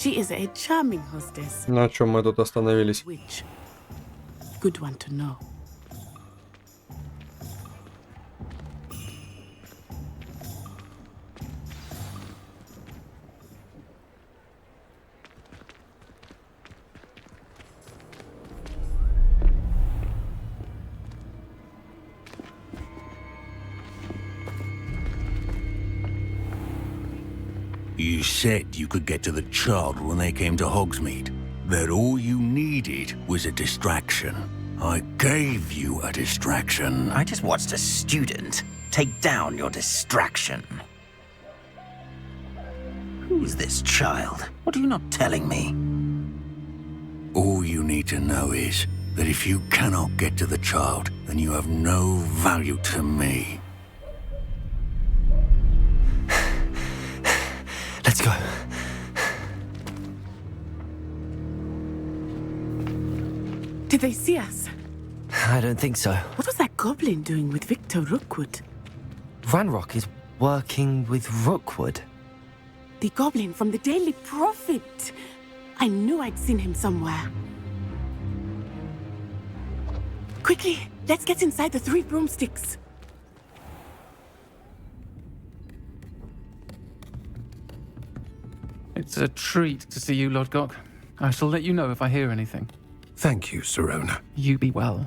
She is a charming hostess. На чем мы тут остановились? Which? Good one to know. You said you could get to the child when they came to Hogsmeade. That all you needed was a distraction. I gave you a distraction. I just watched a student take down your distraction. Who's this child? What are you not telling me? All you need to know is that if you cannot get to the child, then you have no value to me. Let's go. Did they see us? I don't think so. What was that goblin doing with Victor Rookwood? Ranrock is working with Rookwood. The goblin from the Daily Prophet. I knew I'd seen him somewhere. Quickly, let's get inside the 3 broomsticks. It's a treat to see you, Lodgok. I shall let you know if I hear anything. Thank you, Sirona. You be well.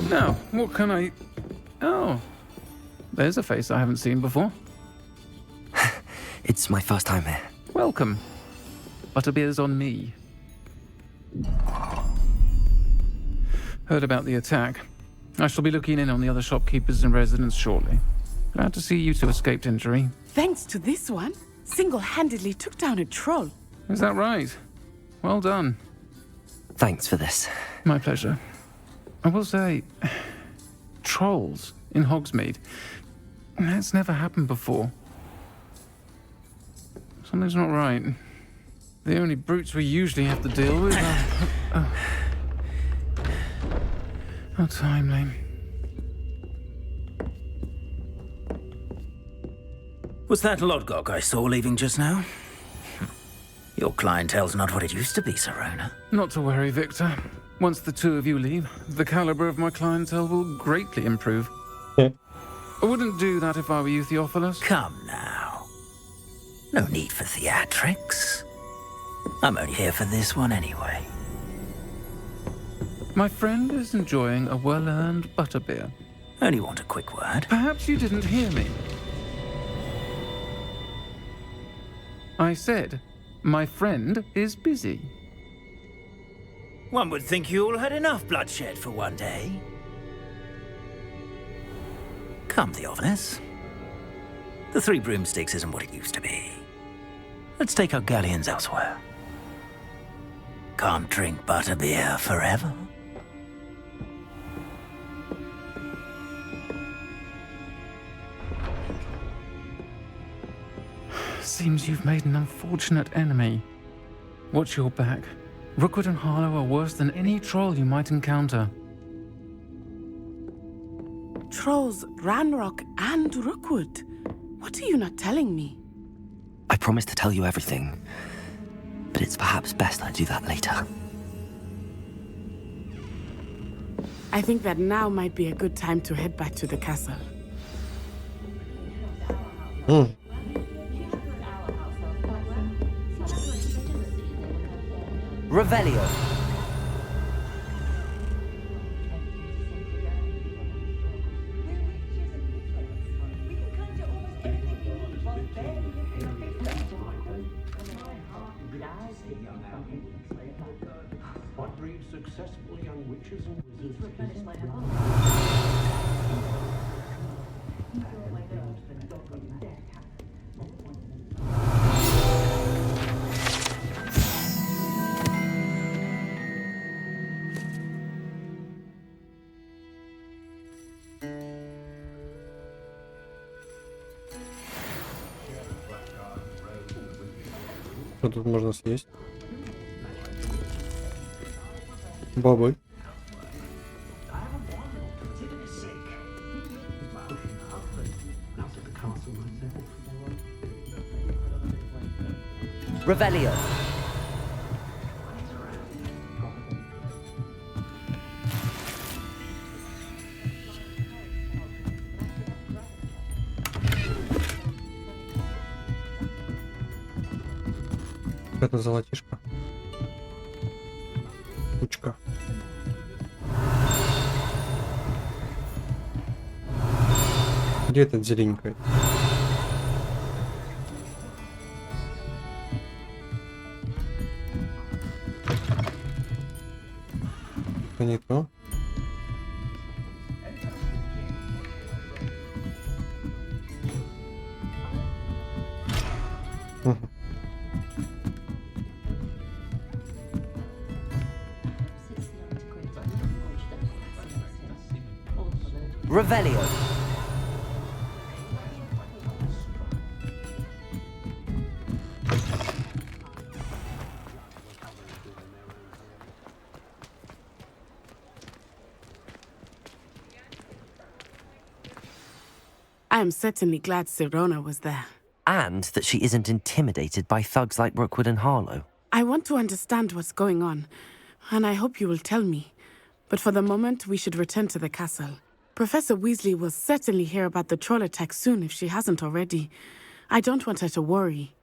Now, what can I... Oh, there's a face I haven't seen before. It's my first time here. Welcome. Butterbeer's on me. Heard about the attack. I shall be looking in on the other shopkeepers and residents shortly. Glad to see you two escaped injury. Thanks to this one, single-handedly took down a troll. Is that right? Well done. Thanks for this. My pleasure. I will say, trolls in Hogsmeade. That's never happened before. Something's not right. The only brutes we usually have to deal with are... How timely. Was that Lodgok I saw leaving just now? Your clientele's not what it used to be, Sirona. Not to worry, Victor. Once the two of you leave, the caliber of my clientele will greatly improve. I wouldn't do that if I were you, Theophilus. Come now. No need for theatrics. I'm only here for this one anyway. My friend is enjoying a well-earned butterbeer. Only want a quick word. Perhaps you didn't hear me. I said, my friend is busy. One would think you all had enough bloodshed for one day. Come, Theophilus. The 3 broomsticks isn't what it used to be. Let's take our galleons elsewhere. Can't drink butterbeer forever. Seems you've made an unfortunate enemy. Watch your back. Rookwood and Harlow are worse than any troll you might encounter. Trolls, Ranrock, and Rookwood. What are you not telling me? I promise to tell you everything, but it's perhaps best I do that later. I think that now might be a good time to head back to the castle. Revelio. What breeds successful young witches and wizards? Что тут можно съесть? Бобы. Revelio. Это золотишко. Кучка. Где этот зелененький? Это не то. Мгм. Revelio. I am certainly glad Sirona was there. And that she isn't intimidated by thugs like Rookwood and Harlow. I want to understand what's going on, and I hope you will tell me. But for the moment, we should return to the castle. Professor Weasley will certainly hear about the troll attack soon if she hasn't already. I don't want her to worry.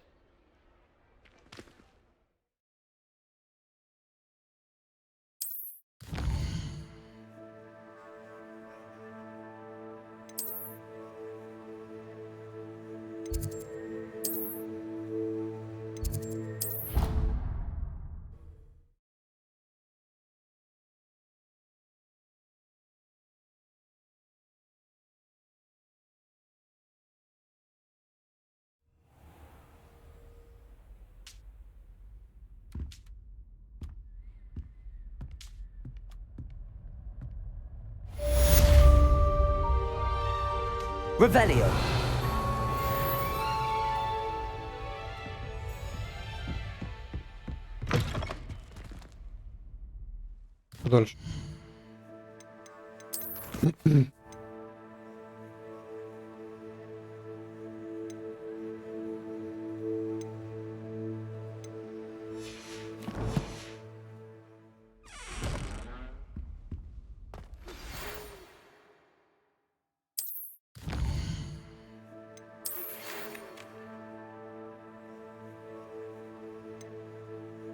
Revelio. Дальше.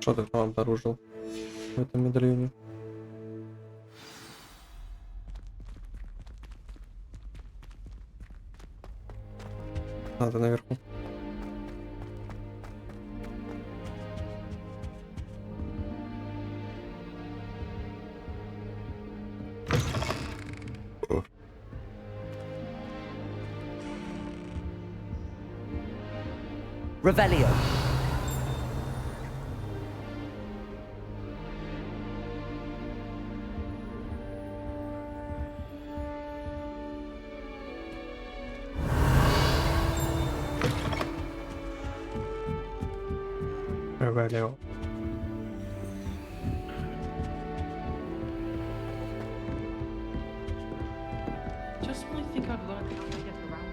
Что ты там обнаружил в этом медальоне? Надо наверху. Revelio. Revelio. Just when I think I've learned how to get around.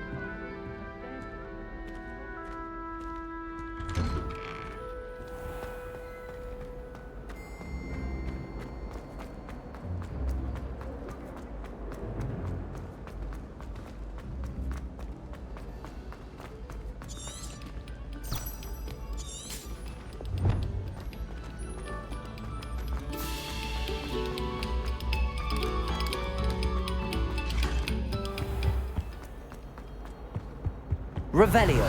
Revelio.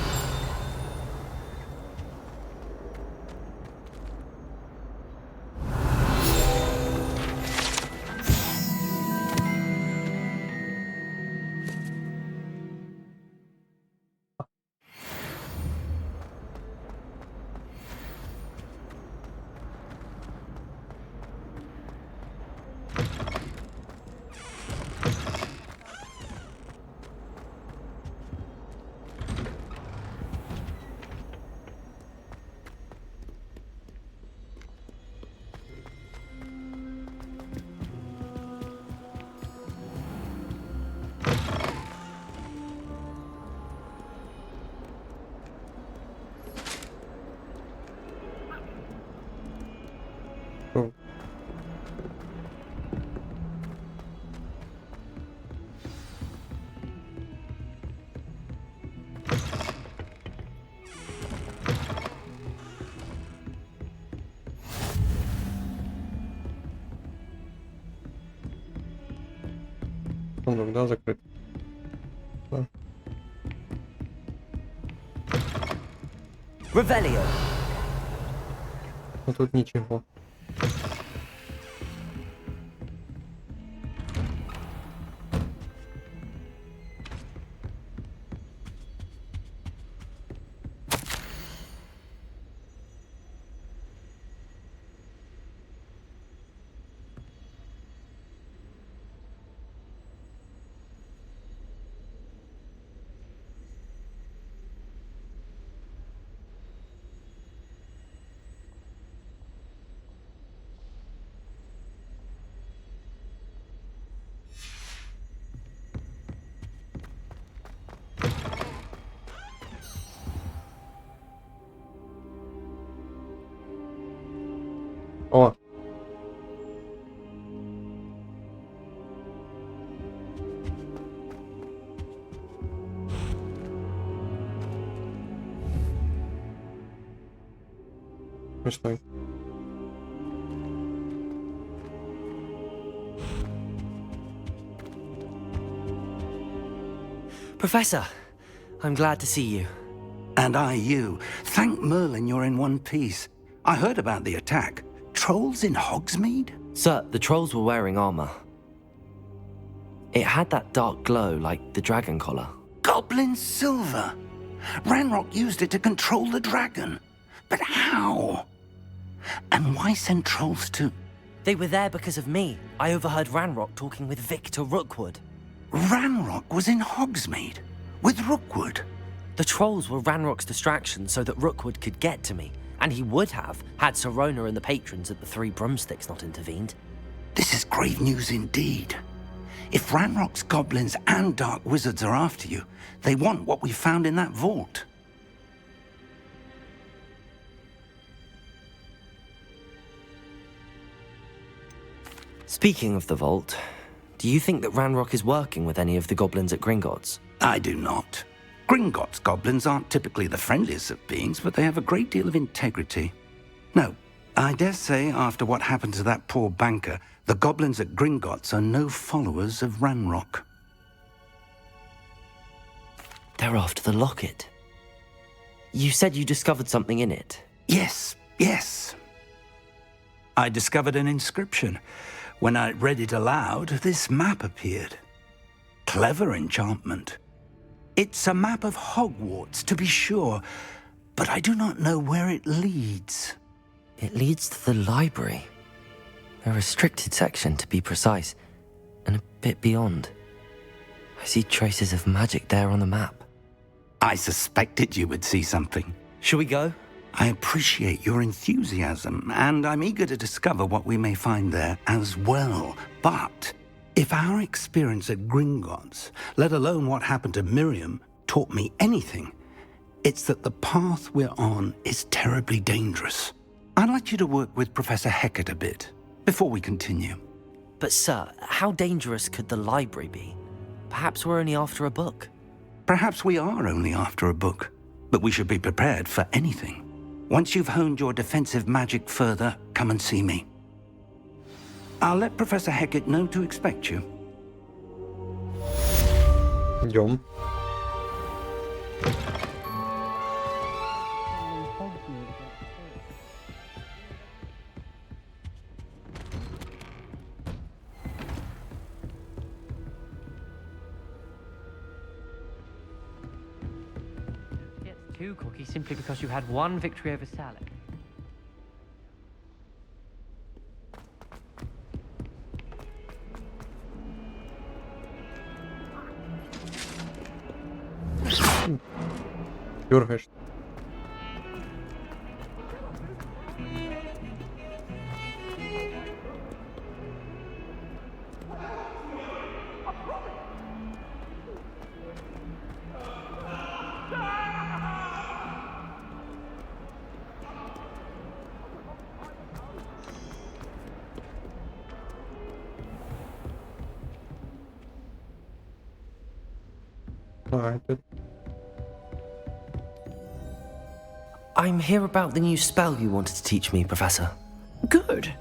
сундук, да, закрыт? Да. Revelio. Ну тут ничего. О! Смешной. Professor, I'm glad to see you. And I you. Thank Merlin you're in one piece. I heard about the attack. Trolls in Hogsmeade? Sir, the trolls were wearing armor. It had that dark glow like the dragon collar. Goblin silver. Ranrock used it to control the dragon. But how? And why send trolls to... They were there because of me. I overheard Ranrock talking with Victor Rookwood. Ranrock was in Hogsmeade with Rookwood. The trolls were Ranrock's distraction so that Rookwood could get to me, and he would have had Sirona and the patrons at the Three Broomsticks not intervened. This is grave news indeed. If Ranrock's goblins and dark wizards are after you, they want what we found in that vault. Speaking of the vault, do you think that Ranrock is working with any of the goblins at Gringotts? I do not. Gringotts goblins aren't typically the friendliest of beings, but they have a great deal of integrity. No, I dare say after what happened to that poor banker, the goblins at Gringotts are no followers of Ranrock. They're after the locket. You said you discovered something in it. Yes, yes. I discovered an inscription. When I read it aloud, this map appeared. Clever enchantment. It's a map of Hogwarts, to be sure, but I do not know where it leads. It leads to the library. A restricted section, to be precise, and a bit beyond. I see traces of magic there on the map. I suspected you would see something. Shall we go? I appreciate your enthusiasm, and I'm eager to discover what we may find there as well. But if our experience at Gringotts, let alone what happened to Miriam, taught me anything, it's that the path we're on is terribly dangerous. I'd like you to work with Professor Hecat a bit before we continue. But sir, how dangerous could the library be? Perhaps we're only after a book. Perhaps we are only after a book, but we should be prepared for anything. Once you've honed your defensive magic further, come and see me. I'll let Professor Hecat know to expect you. Идем. Gets too cocky simply because you had one victory over Salad. Дергаешь. А, это... I'm here about the new spell you wanted to teach me, Professor. Good.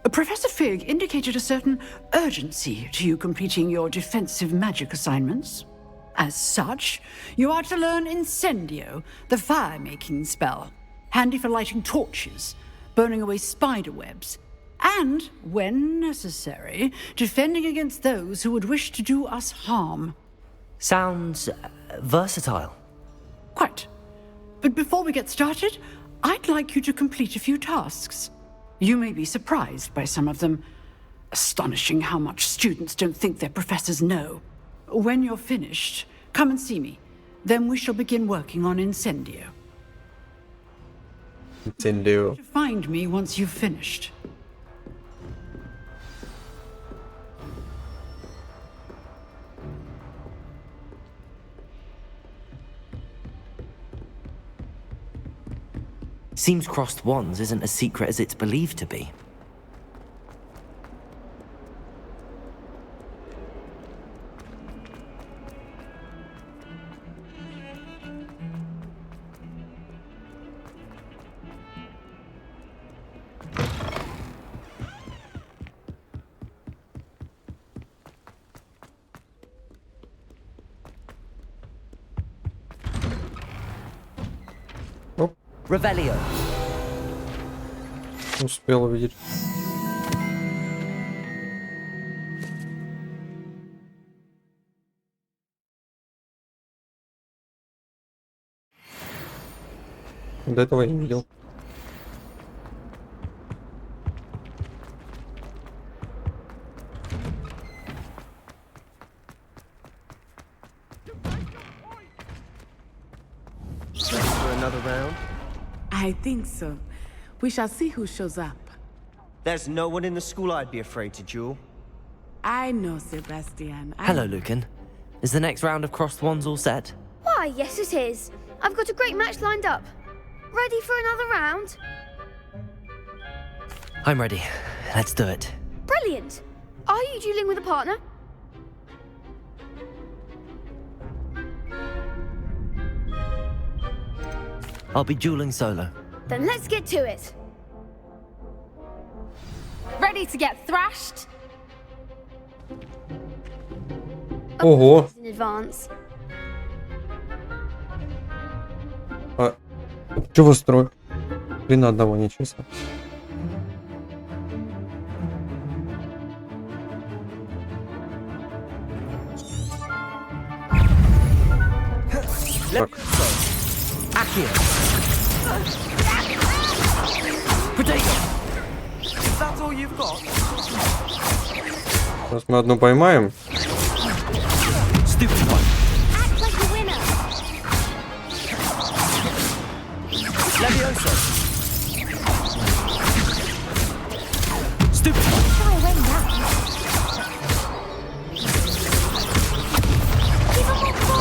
Professor Fig indicated a certain urgency to you completing your defensive magic assignments. As such, you are to learn Incendio, the fire-making spell, handy for lighting torches, burning away spider webs, and, when necessary, defending against those who would wish to do us harm. Sounds versatile. Quite. But before we get started, I'd like you to complete a few tasks. You may be surprised by some of them. Astonishing how much students don't think their professors know. When you're finished, come and see me. Then we shall begin working on Incendio. Incendio. Find me once you've finished. Seems crossed wands isn't as secret as it's believed to be. Revelio. Успел увидеть. До этого я не видел. For another round? I think so. We shall see who shows up. There's no one in the school I'd be afraid to duel. I know, Sebastian. Hello, Lucan. Is the next round of crossed wands all set? Why, yes it is. I've got a great match lined up. Ready for another round? I'm ready. Let's do it. Brilliant. Are you dueling with a partner? I'll be dueling solo. Then let's get to it. Ready to get thrashed? Ого! In advance. А чего строю? Хрена одного нечестно. Так. Сейчас мы одну поймаем.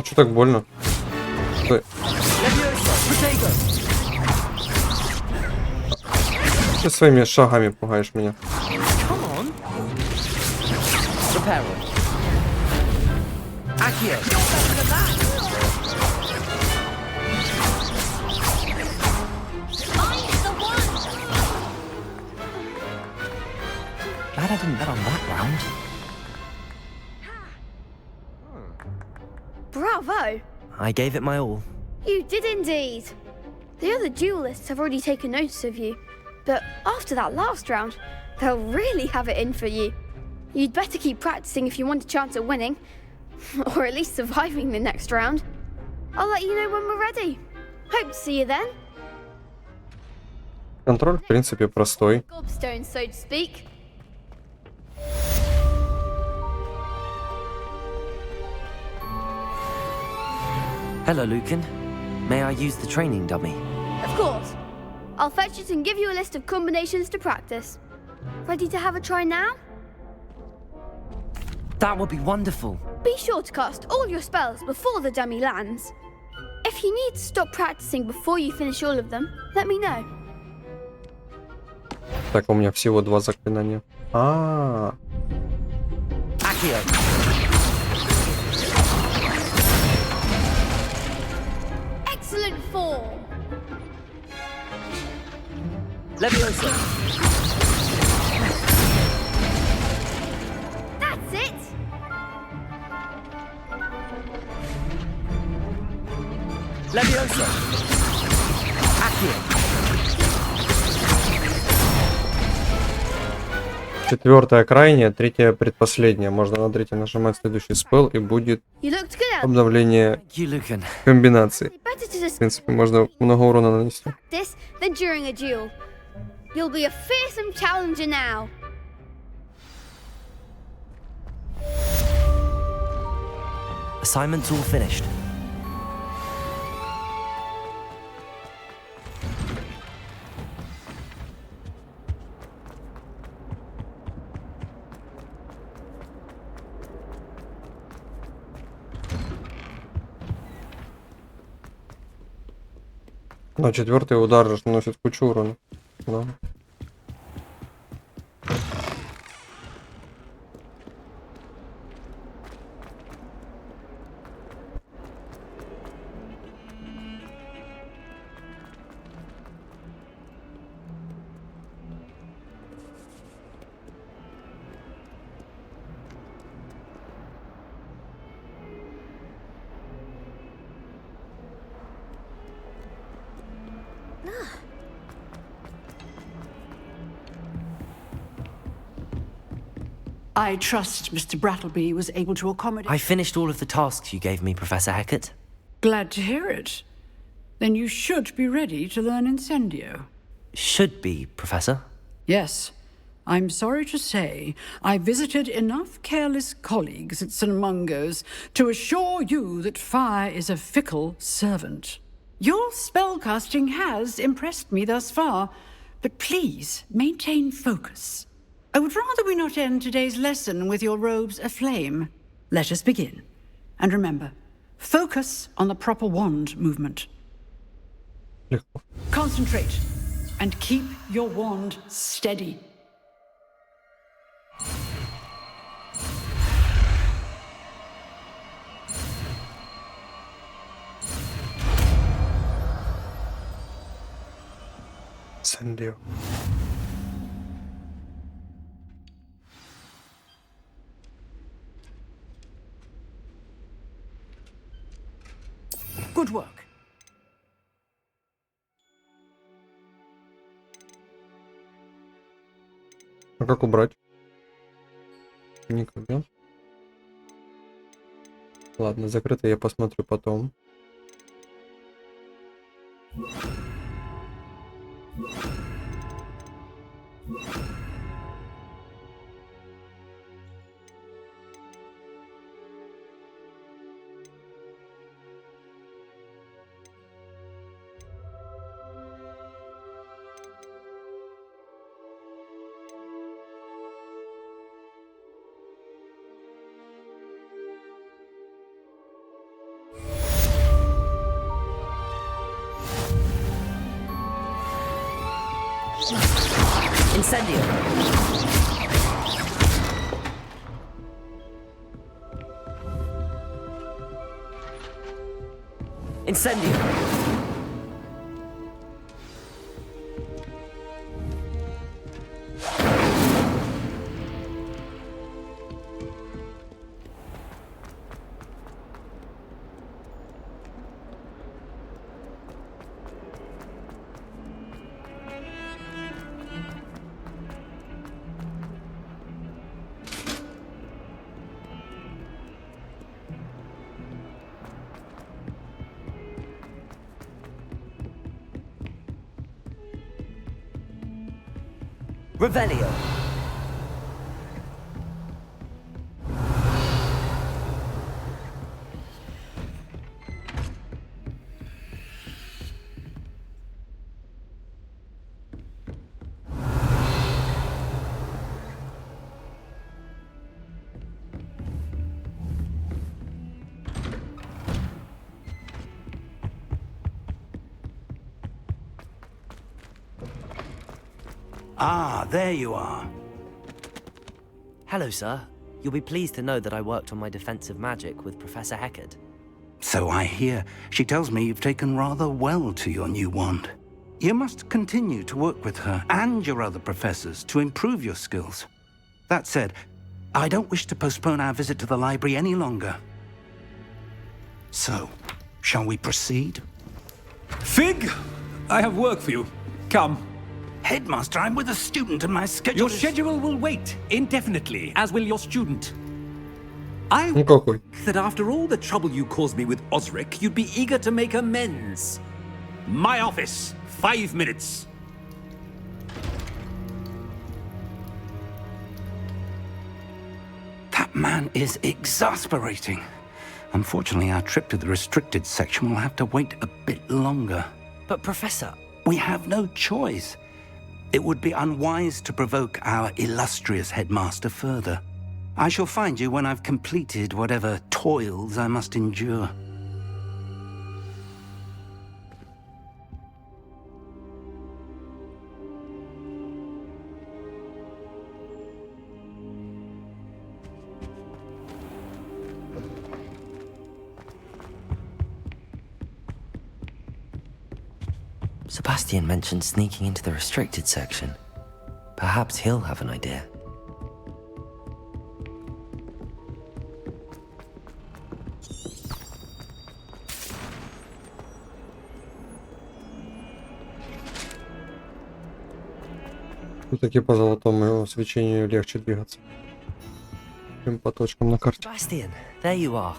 Что так больно? Стой. Ты своими шагами пугаешь меня. Glad I didn't bet on that round. Bravo! I gave it my all. You did indeed. The other duelists have already taken notice of you, but after that last round, they'll really have it in for you. You'd better keep practicing if you want a chance at winning, or at least surviving the next round. I'll let you know when we're ready. Hope to see you then. Контроль, в принципе, простой. Gobstone, so to speak. Hello, Lucan. May I use the training dummy? Of course. I'll fetch it and give you a list of combinations to practice. Ready to have a try now? That would be wonderful. Be sure to cast all your spells before the dummy lands. If you need to stop practicing before you finish all of them, let me know. Так, у меня всего 2 заклинания. Excellent form. Leviosa. Levioso! Accio! Четвертая крайняя, третья предпоследняя. Можно на третьей нажимать следующий спелл, и будет обновление комбинаций. В принципе, можно много урона нанести. You'll be a fearsome challenger now. Assignment's all finished. Но четвертый удар же наносит кучу урона. Да. I trust Mr. Brattleby was able to accommodate... I finished all of the tasks you gave me, Professor Hecat. Glad to hear it. Then you should be ready to learn Incendio. Should be, Professor. Yes. I'm sorry to say, I visited enough careless colleagues at St. Mungo's to assure you that fire is a fickle servant. Your spellcasting has impressed me thus far, but please maintain focus. I would rather we not end today's lesson with your robes aflame. Let us begin. And remember, focus on the proper wand movement. Concentrate, and keep your wand steady. Incendio. Good work. А как убрать? Никогда. Ладно, закрыто, я посмотрю потом. Incendio! Incendio! Revelio. Ah, there you are. Hello, sir. You'll be pleased to know that I worked on my defensive magic with Professor Hecat. So I hear. She tells me you've taken rather well to your new wand. You must continue to work with her and your other professors to improve your skills. That said, I don't wish to postpone our visit to the library any longer. So, shall we proceed? Fig, I have work for you. Come. Headmaster, I'm with a student and my schedule Your schedule will wait indefinitely, as will your student. I Никакой. think that after all the trouble you caused me with Osric, you'd be eager to make amends. My office, 5 minutes. That man is exasperating. Unfortunately, our trip to the restricted section will have to wait a bit longer. But Professor... We have no choice. It would be unwise to provoke our illustrious headmaster further. I shall find you when I've completed whatever toils I must endure. Sebastian mentioned sneaking into the restricted section. Perhaps he'll have an idea. Все-таки по золотому свечению легче двигаться, чем по точкам на карте. Sebastian, there you are.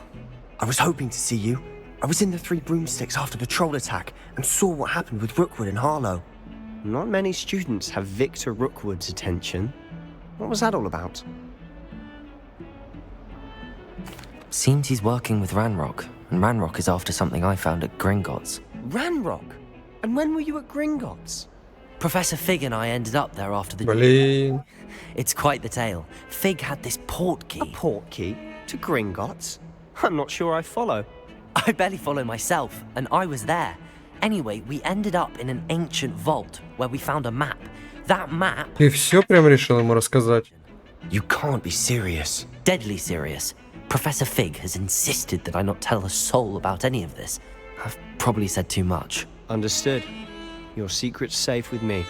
I was hoping to see you. I was in the Three Broomsticks after the troll attack and saw what happened with Rookwood and Harlow. Not many students have Victor Rookwood's attention. What was that all about? Seems he's working with Ranrock, and Ranrock is after something I found at Gringotts. Ranrock? And when were you at Gringotts? Professor Fig and I ended up there after the... Блин. It's quite the tale. Fig had this port key. A port key? To Gringotts? I'm not sure I follow. I barely follow myself, and I was there. Anyway, we ended up in an ancient vault where we found a map. That map... Ты все прям решил ему рассказать? You can't be serious. Deadly serious. Professor Fig has insisted that I not tell a soul about any of this. I've probably said too much. Understood. Your secret's safe with me.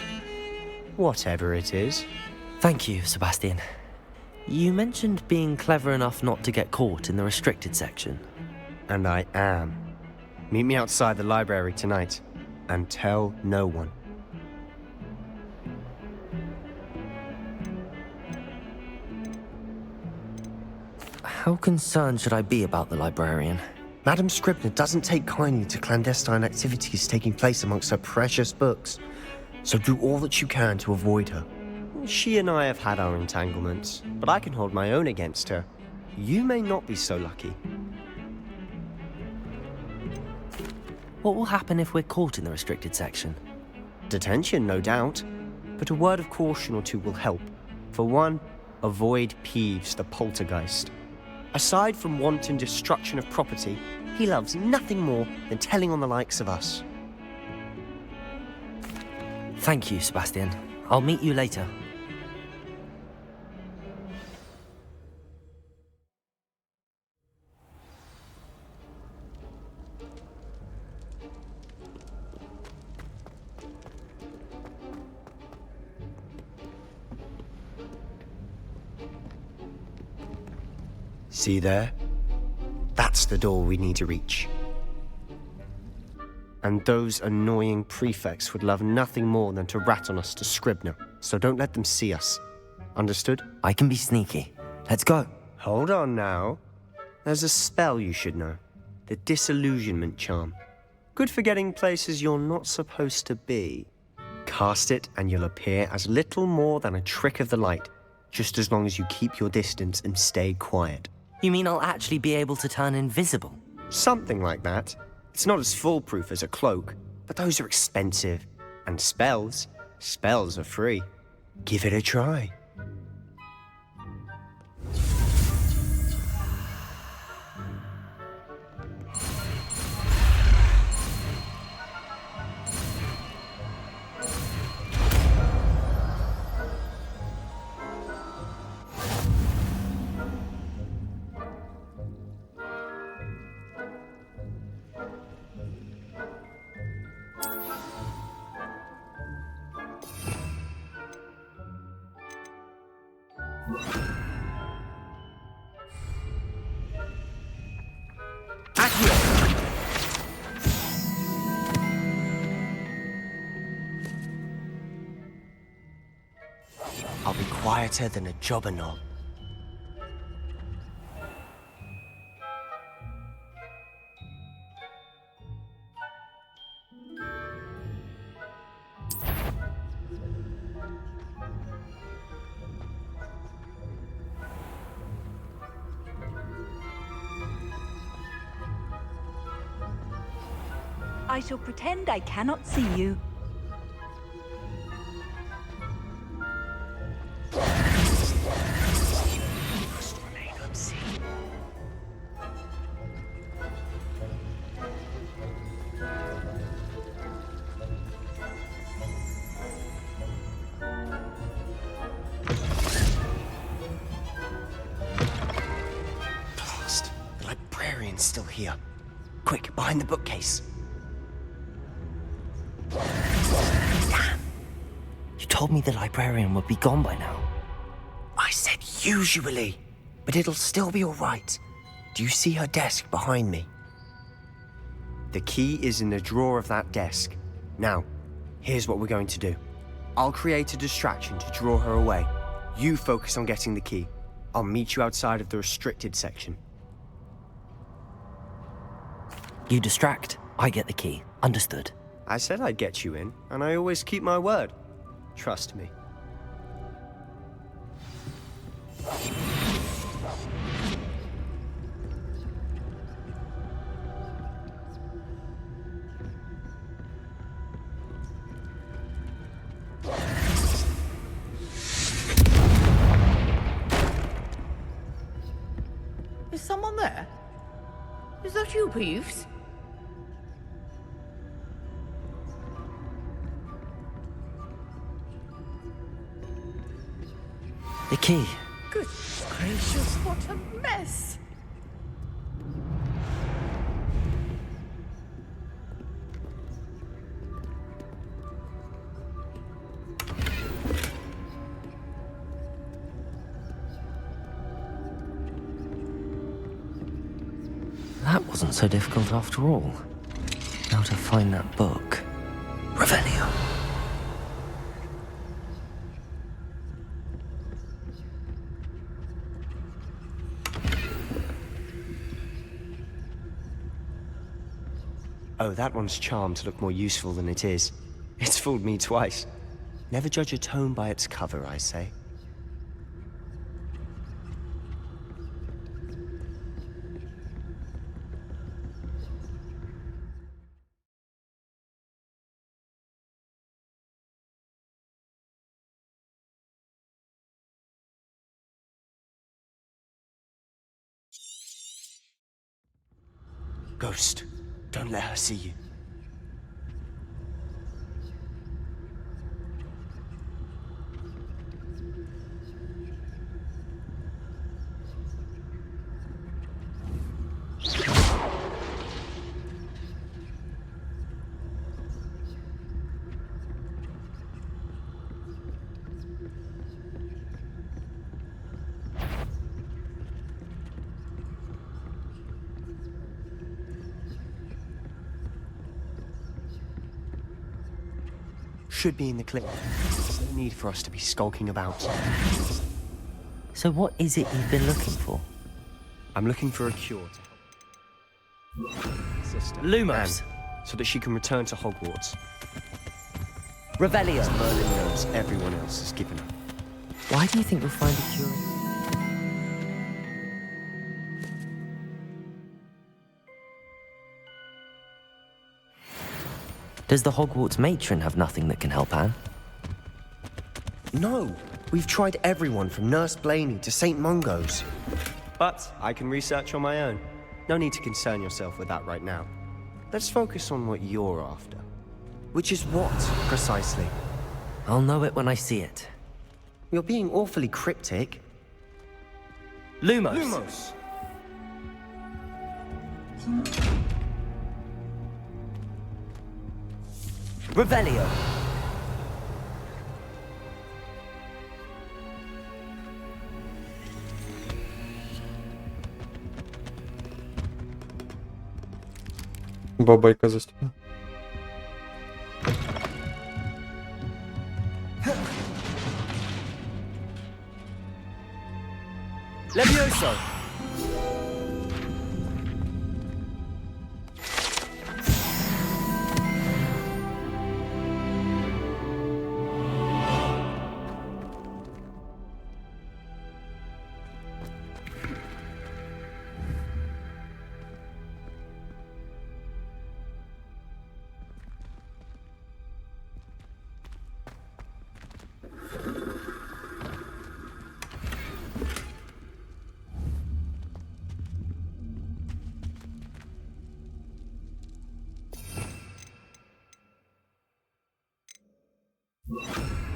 Whatever it is. Thank you, Sebastian. You mentioned being clever enough not to get caught in the restricted section. And I am. Meet me outside the library tonight, and tell no one. How concerned should I be about the librarian? Madam Scribner doesn't take kindly to clandestine activities taking place amongst her precious books, so do all that you can to avoid her. She and I have had our entanglements, but I can hold my own against her. You may not be so lucky. What will happen if we're caught in the restricted section? Detention, no doubt. But a word of caution or two will help. For one, avoid Peeves, the poltergeist. Aside from wanton destruction of property, he loves nothing more than telling on the likes of us. Thank you, Sebastian. I'll meet you later. See there? That's the door we need to reach. And those annoying prefects would love nothing more than to rat on us to Scribner, so don't let them see us. Understood? I can be sneaky. Let's go. Hold on now. There's a spell you should know. The Disillusionment Charm. Good for getting places you're not supposed to be. Cast it and you'll appear as little more than a trick of the light, just as long as you keep your distance and stay quiet. You mean I'll actually be able to turn invisible? Something like that. It's not as foolproof as a cloak, but those are expensive. And spells are free. Give it a try. quieter than a jobber knob. I shall pretend I cannot see you. Blast! The librarian's still here. Quick, behind the bookcase. Damn! You told me the librarian would be gone by now. I said usually, but it'll still be all right. Do you see her desk behind me? The key is in the drawer of that desk. Now, here's what we're going to do. I'll create a distraction to draw her away. You focus on getting the key. I'll meet you outside of the restricted section. You distract, I get the key. Understood. I said I'd get you in, and I always keep my word. Trust me. Is someone there? Is that you, Peeves? The key. Goodness gracious, what a mess! That wasn't so difficult after all. Now to find that book. Revelio. Oh, that one's charmed to look more useful than it is. It's fooled me twice. Never judge a tome by its cover, I say. Ghost, don't let her see you. Should be in the clinic. There's no need for us to be skulking about. So what is it you've been looking for? I'm looking for a cure to help Sister Lumos. Anne, so that she can return to Hogwarts. Revelio. Merlin knows everyone else has given up. Why do you think you'll find a cure? Does the Hogwarts matron have nothing that can help Anne? No, we've tried everyone from Nurse Blaney to St. Mungo's. But I can research on my own. No need to concern yourself with that right now. Let's focus on what you're after. Which is what, precisely? I'll know it when I see it. You're being awfully cryptic. Lumos. Lumos! Revelio. Бабайка за стеной. Levioso!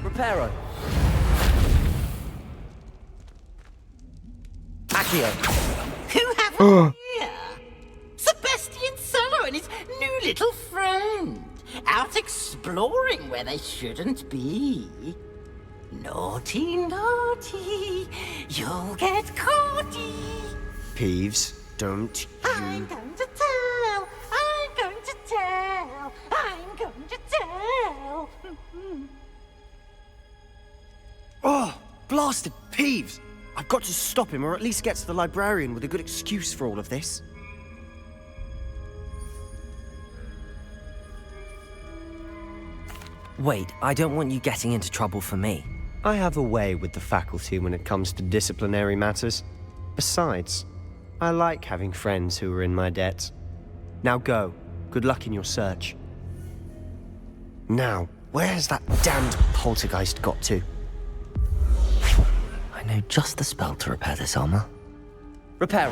Reparo. Accio. Who have we here? Sebastian Solo and his new little friend. Out exploring where they shouldn't be. Naughty, naughty. You'll get caughty. Peeves, don't I'm going to tell. I'm going to tell. I'm going to tell. Oh, blasted Peeves! I've got to stop him, or at least get to the librarian with a good excuse for all of this. Wait, I don't want you getting into trouble for me. I have a way with the faculty when it comes to disciplinary matters. Besides, I like having friends who are in my debt. Now go. Good luck in your search. Now, where's that damned poltergeist got to? I know just the spell to repair this armor. Reparo.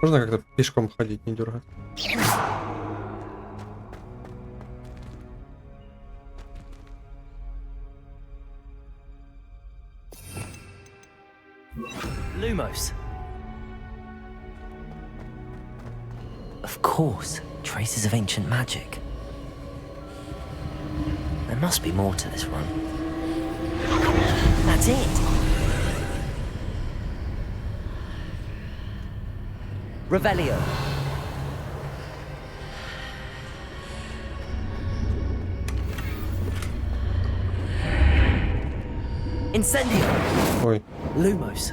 Можно как-то пешком ходить, не дергать? Lumos. Of course, traces of ancient magic. There must be more to this run. That's it! Revelio. Incendio. Ой. Lumos.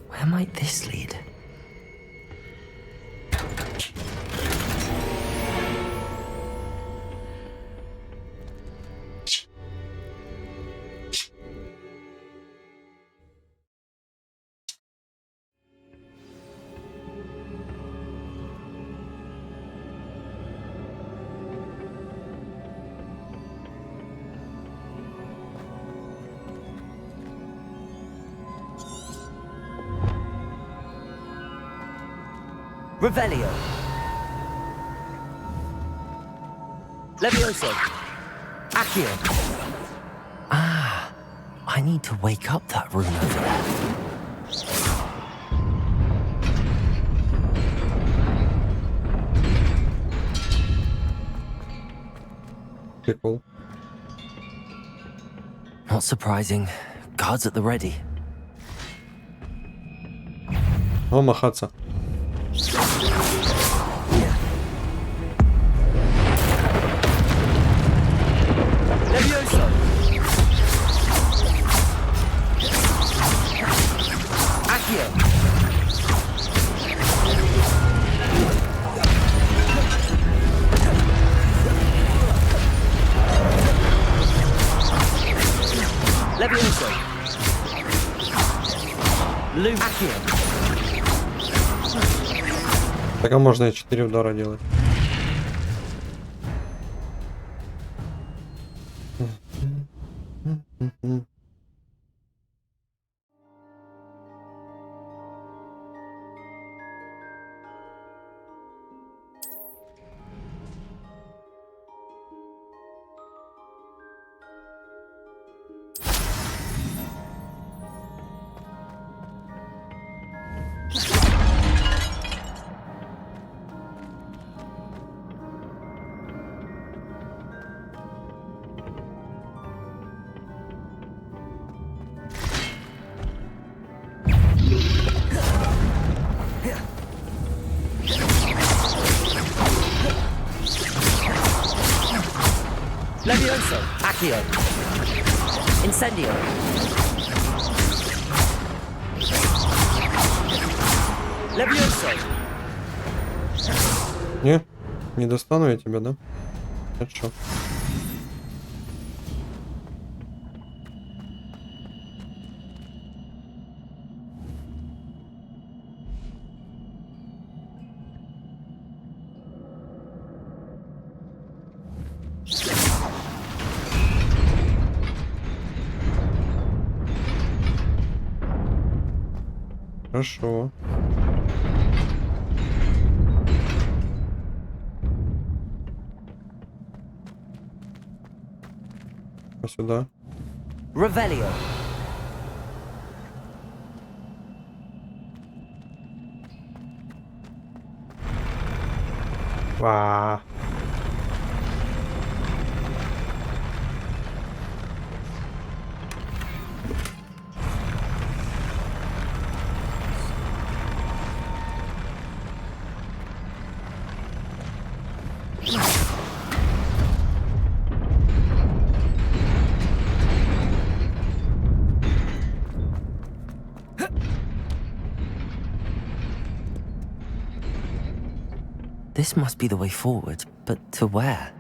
Where might this lead? Revelio. Levioso. Accio. Ah, I need to wake up that rune over there. Прикол. Not surprising. Guards at the ready. О, махаться. Levioso. Accio. Levioso. Accio. Так а можно и 4 удара делать. Levioso. Accio. Incendio. Levioso. Не достану я тебя, да? Хорошо. Хорошо. А сюда? Revelio. Ва. This must be the way forward, but to where?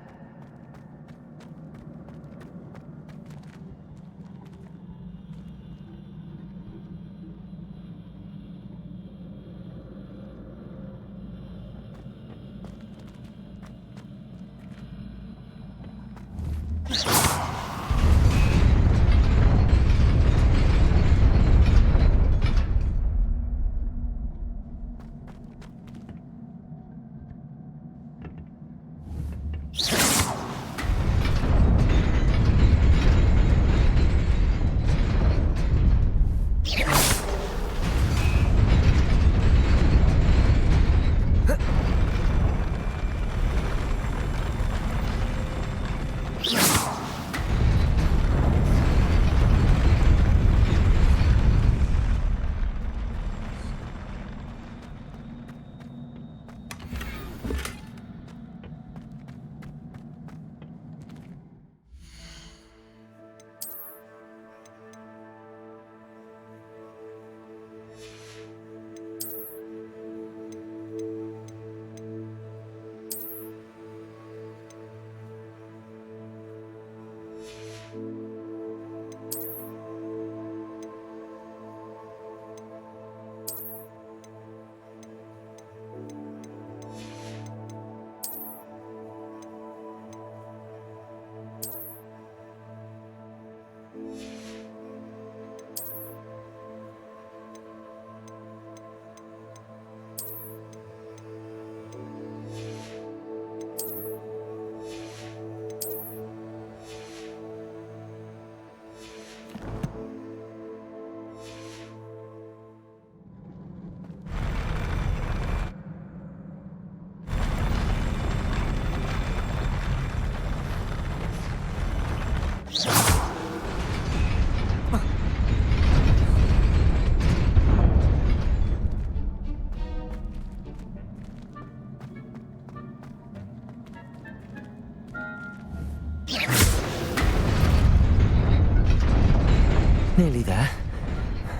Nearly there.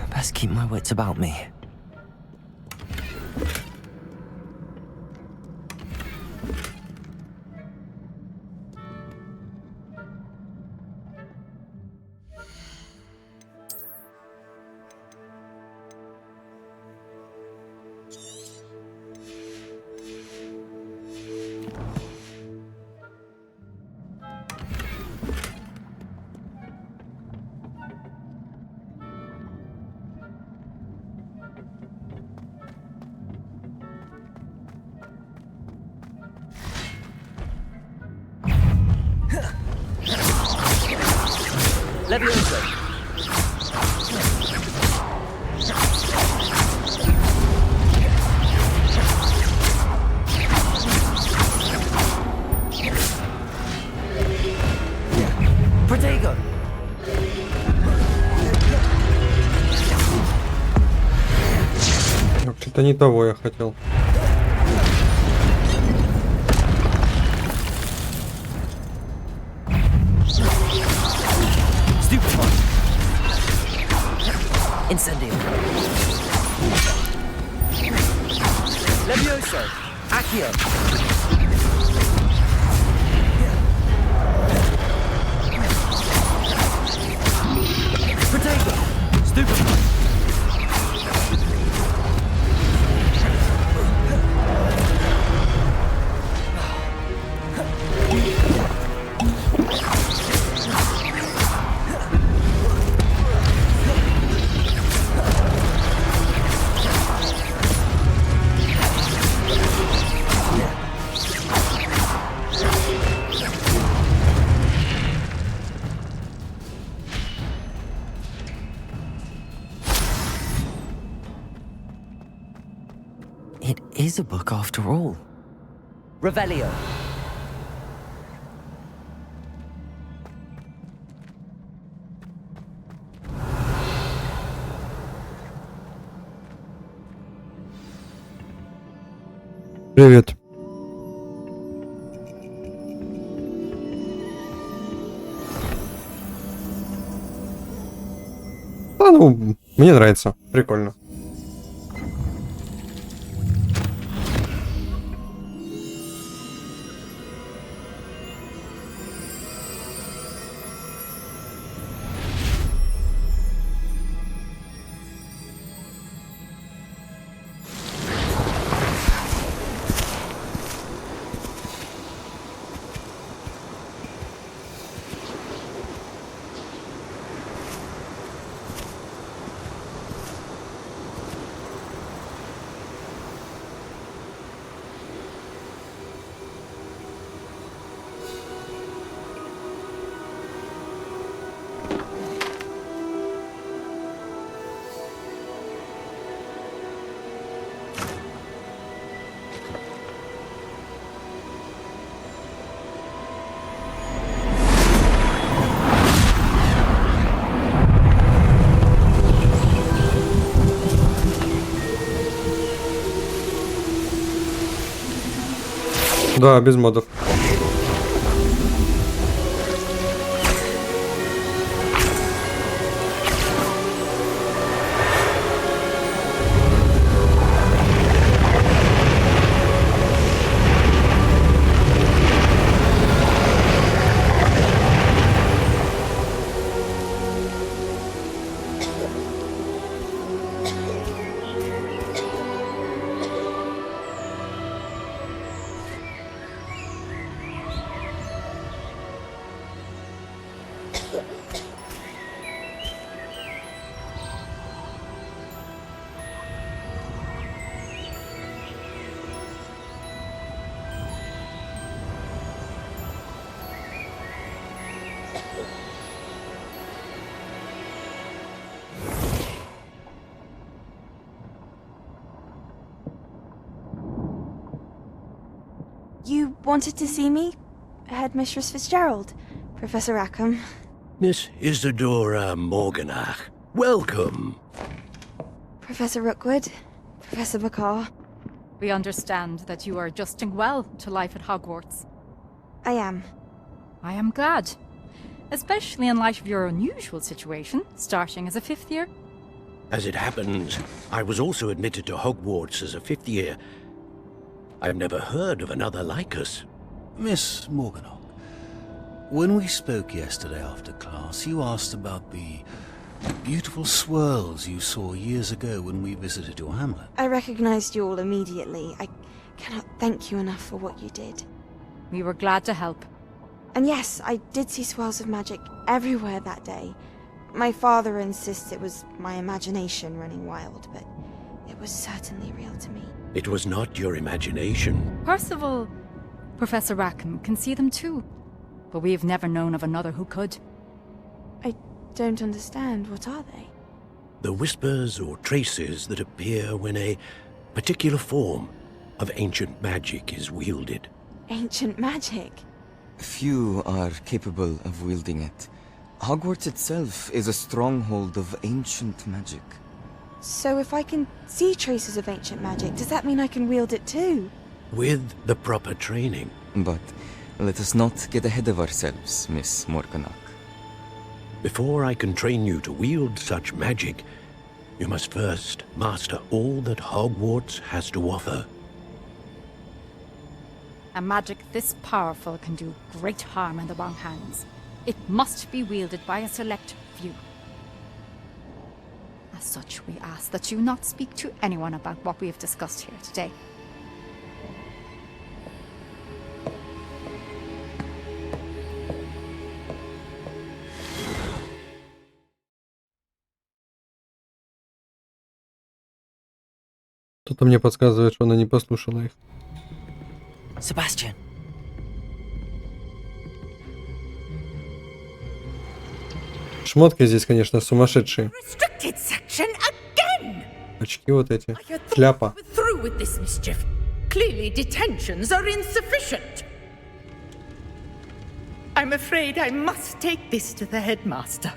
Best keep my wits about me. Levioso. Protego. Вообще-то не того я хотел. Levioso! Accio! Protego! Stupefy! It is a book after all. Revelio. Привет. А, ну, мне нравится. Прикольно. Да, без модов. You wanted to see me? Headmistress Fitzgerald? Professor Rackham? Miss Isadora Morganach, welcome. Professor Rookwood? Professor McCaw? We understand that you are adjusting well to life at Hogwarts. I am. I am glad. Especially in light of your unusual situation, starting as a 5th year. As it happens, I was also admitted to Hogwarts as a 5th year. I've never heard of another like us. Miss Morganach, when we spoke yesterday after class, you asked about the beautiful swirls you saw years ago when we visited your hamlet. I recognized you all immediately. I cannot thank you enough for what you did. We were glad to help. And yes, I did see swirls of magic everywhere that day. My father insists it was my imagination running wild, but it was certainly real to me. It was not your imagination. Percival, Professor Rackham can see them too. But we have never known of another who could. I don't understand. What are they? The whispers or traces that appear when a particular form of ancient magic is wielded. Ancient magic? Few are capable of wielding it. Hogwarts itself is a stronghold of ancient magic. So if I can see traces of ancient magic, does that mean I can wield it too? With the proper training. But let us not get ahead of ourselves, Miss Morganach. Before I can train you to wield such magic, you must first master all that Hogwarts has to offer. A magic this powerful can do great harm in the wrong hands. It must be wielded by a select few. As such, we ask that you not speak to anyone about what we have discussed here today. Кто-то мне подсказывает, что она не послушала их. Sebastian. Шмотки здесь, конечно, сумасшедшие. Restricted section again! Очки вот эти. Шляпа. Through with this mischief. Clearly detentions are insufficient. I'm afraid I must take this to the headmaster.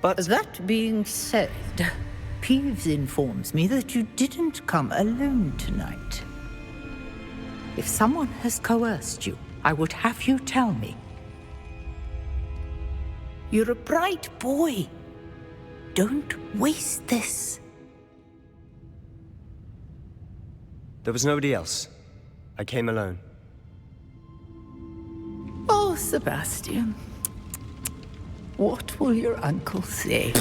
But that being said, Peeves informs me that you didn't come alone tonight. If someone has coerced you, I would have you tell me. You're a bright boy. Don't waste this. there was nobody else. I came alone. Oh, Sebastian. What will your uncle say?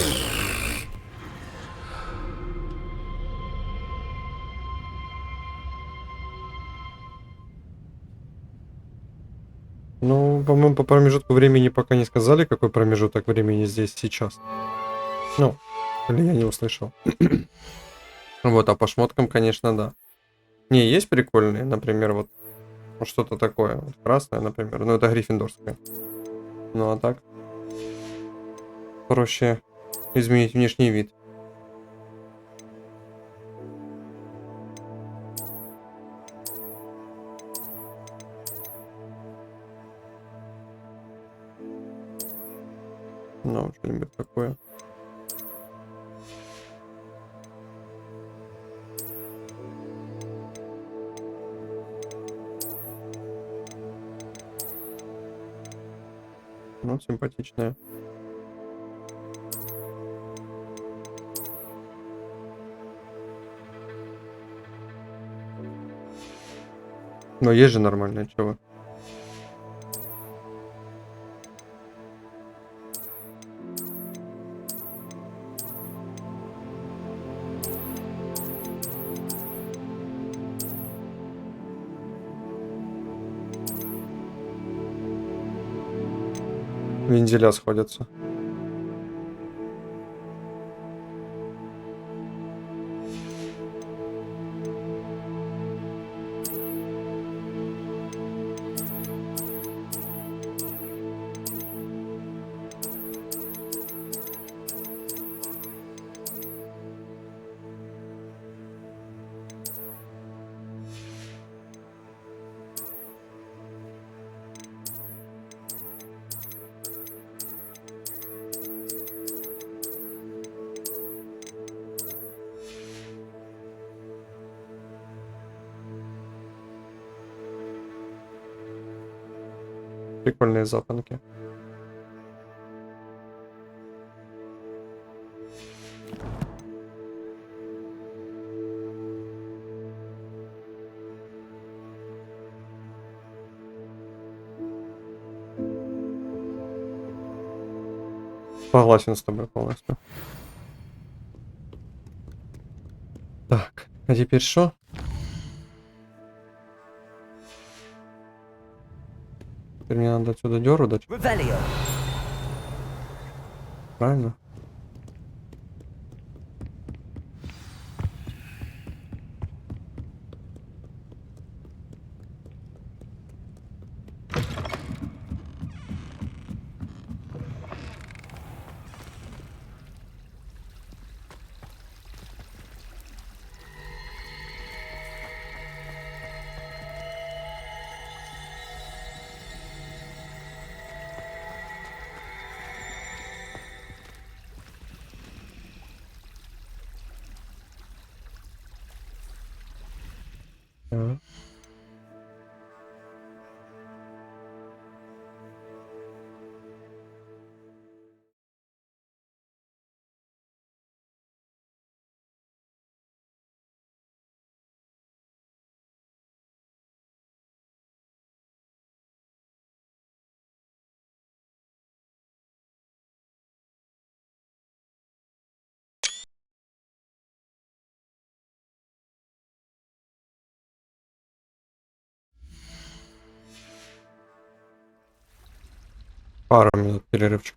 Ну, по-моему, по промежутку времени пока не сказали, какой промежуток времени здесь сейчас. Ну, или я не услышал. Вот, а по шмоткам, конечно, да. Не, есть прикольные, например, вот что-то такое. Вот красное, например. Ну, это гриффиндорское. Ну, а так проще изменить внешний вид. Ну, что-нибудь такое. Ну, симпатичная. Но есть же нормальные, чего? Вензеля сходятся. Прикольные запонки. Согласен с тобой полностью. Так, а теперь что? Теперь мне надо отсюда дёру дать. Правильно? Да. Пару минут перерывчик.